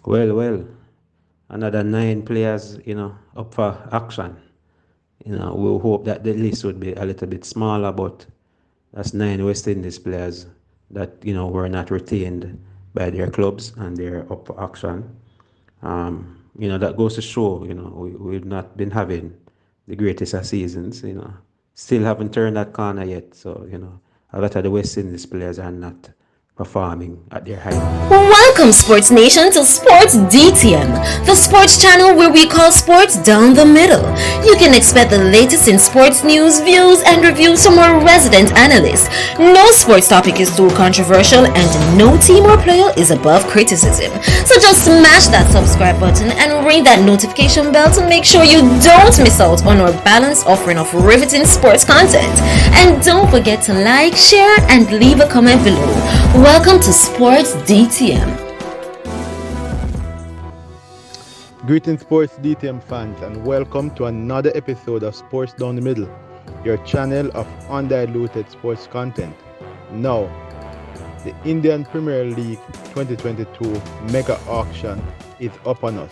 Well, another 9 players, up for action. We hope that the list would be a little bit smaller, but that's 9 West Indies players that, were not retained by their clubs and they're up for action. That goes to show, we've not been having the greatest of seasons, Still haven't turned that corner yet. So, a lot of the West Indies players are not performing at their height. Welcome, Sports Nation, to Sports DTM, the sports channel where we call sports down the middle. You can expect the latest in sports news, views, and reviews from our resident analysts. No sports topic is too controversial, and no team or player is above criticism. So just smash that subscribe button and ring that notification bell to make sure you don't miss out on our balanced offering of riveting sports content. And don't forget to like, share, and leave a comment below. Welcome to Sports DTM. Greetings, Sports DTM fans, and welcome to another episode of Sports Down the Middle, your channel of undiluted sports content. Now, the Indian Premier League 2022 mega auction is upon us.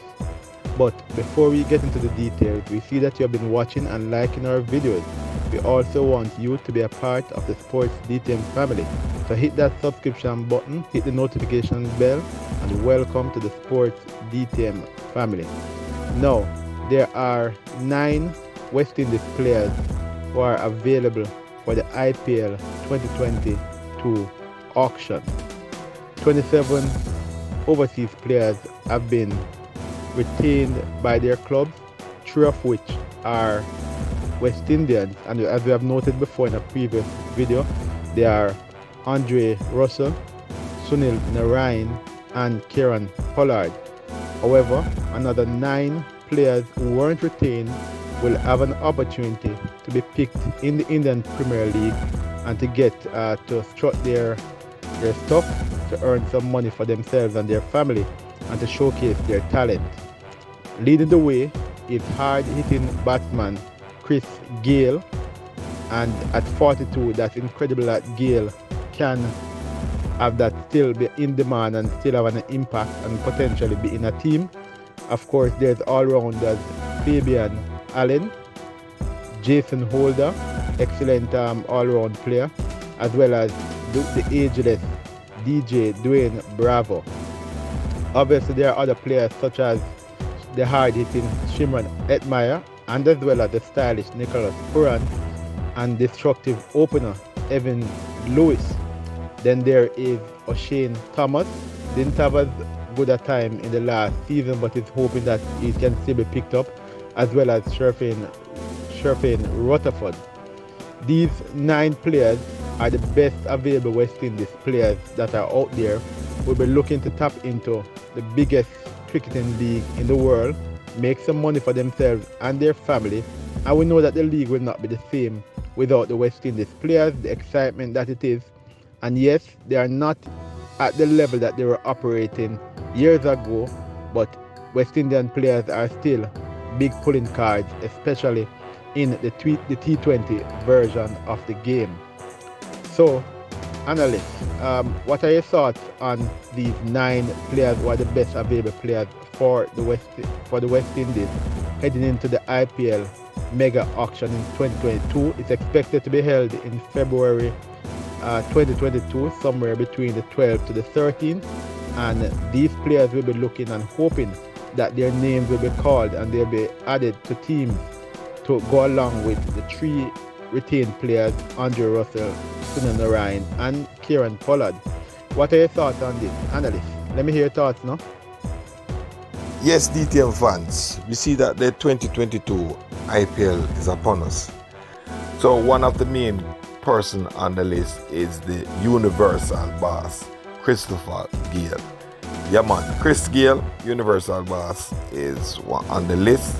But before we get into the details, we see that you have been watching and liking our videos. We also want you to be a part of the Sports DTM family. So hit that subscription button, hit the notification bell, and welcome to the Sports DTM family. Now, there are 9 West Indies players who are available for the IPL 2022 auction. 27 overseas players have been retained by their clubs, 3 of which are West Indians, and as we have noted before in a previous video, they are Andre Russell, Sunil Narain, and Kieran Pollard. However, another 9 players who weren't retained will have an opportunity to be picked in the Indian Premier League and to get to strut their stuff, to earn some money for themselves and their family, and to showcase their talent. Leading the way is hard-hitting batsman Chris Gayle, and at 42, that's incredible that Gayle can have that still be in demand and still have an impact and potentially be in a team. Of course, there's all-rounders Fabian Allen, Jason Holder, excellent all-round player, as well as the ageless DJ Dwayne Bravo. Obviously, there are other players such as the hard-hitting Shimron Etmire, and as well as the stylish Nicholas Puran and destructive opener Evan Lewis. Then there is O'Shane Thomas. Didn't have as good a time in the last season, but is hoping that he can still be picked up, as well as Sherfane Rutherford. These 9 players are the best available West Indies players that are out there. We'll be looking to tap into the biggest cricketing league in the world, make some money for themselves and their family, and we know that the league will not be the same without the West Indies players, the excitement that it is. And yes, they are not at the level that they were operating years ago, but West Indian players are still big pulling cards, especially in the T20 version of the game. So, analysts, what are your thoughts on these 9 players who are the best available players for the West Indies heading into the IPL mega auction in 2022? It's expected to be held in February 2022, somewhere between the 12th to the 13th, and these players will be looking and hoping that their names will be called and they'll be added to teams to go along with the 3 retained players, Andre Russell, Sunil Narain, and Kieran Pollard. What are your thoughts on this, analyst? Let me hear your thoughts now. Yes, DTM fans, we see that the 2022 IPL is upon us. So one of the main person on the list is the universal boss, Christopher Gayle. Yeah man, Chris Gayle, universal boss, is on the list.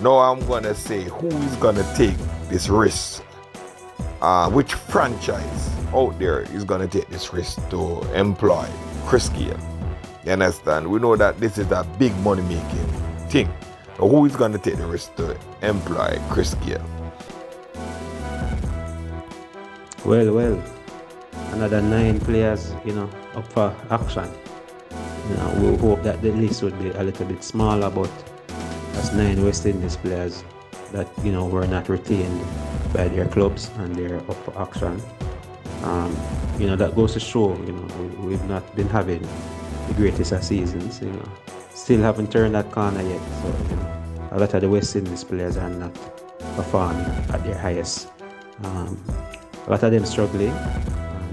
Now I'm going to say who is going to take this risk. Which franchise out there is going to take this risk to employ Chris Gayle? You understand? We know that this is a big money making thing. Now, who is going to take the risk to employ Chris Gayle? Well, another 9 players, up for action. We hope that the list would be a little bit smaller, but that's 9 West Indies players that were not retained by their clubs and they're up for action. That goes to show we've not been having the greatest of seasons. Still haven't turned that corner yet. So a lot of the West Indies players are not performing at their highest. A lot of them struggling.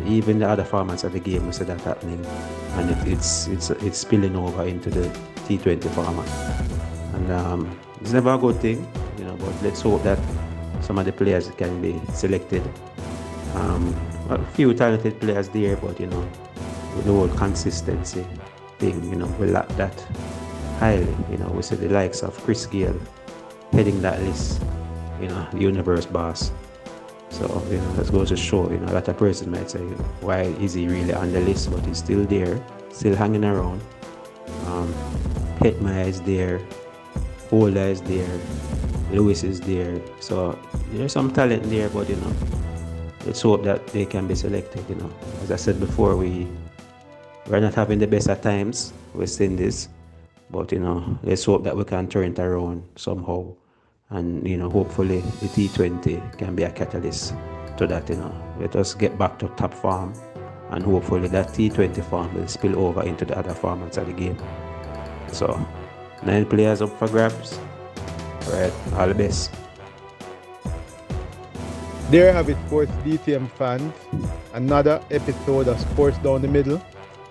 Even the other formats of the game, we see that happening, and it's spilling over into the T20 format. And it's never a good thing, but let's hope that some of the players can be selected. A few talented players there, but with the whole consistency thing, we lack that highly. We see the likes of Chris Gayle heading that list, the universe boss. So, that goes to show, a lot of persons might say, why is he really on the list? But he's still there, still hanging around. Hetmyer is there, Holder is there, Lewis is there. So, there's some talent there, but, let's hope that they can be selected, As I said before, we're not having the best at times, West Indies. But, let's hope that we can turn it around somehow. And, hopefully the T20 can be a catalyst to that, Let us get back to top form. And hopefully that T20 form will spill over into the other formats of the game. So, 9 players up for grabs. Right, all the best. There have it, sports DTM fans. Another episode of Sports Down the Middle.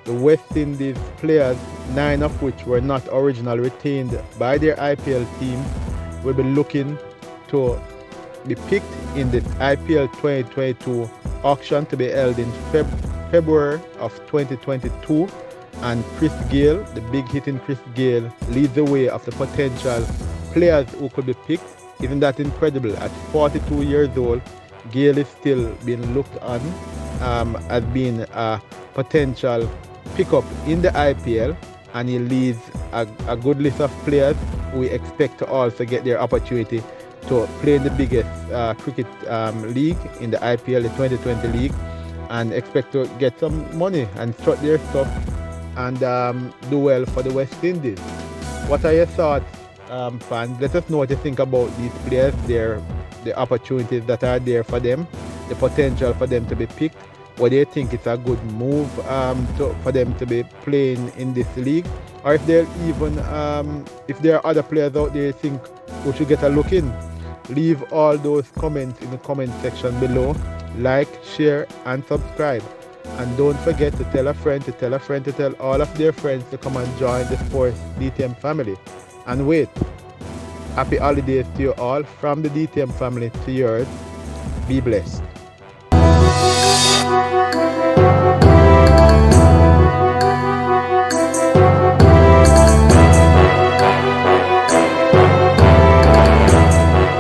The West Indies players, 9 of which were not originally retained by their IPL team, will be looking to be picked in the IPL 2022 auction to be held in February of 2022. And Chris Gayle, the big hitting Chris Gayle, leads the way of the potential players who could be picked. Isn't that incredible? At 42 years old, Gayle is still being looked on as being a potential pickup in the IPL, and he leads a good list of players who we expect to also get their opportunity to play in the biggest cricket league in the IPL, the 2020 league, and expect to get some money and strut their stuff and do well for the West Indies. What are your thoughts, fans? Let us know what you think about these players, the opportunities that are there for them, the potential for them to be picked. What do you think it's a good move for them to be playing in this league? Or if there are other players out there you think we should get a look in? Leave all those comments in the comment section below. Like, share, and subscribe. And don't forget to tell a friend, to tell all of their friends to come and join the Sports DTM family. And wait, happy holidays to you all from the DTM family to yours. Be blessed.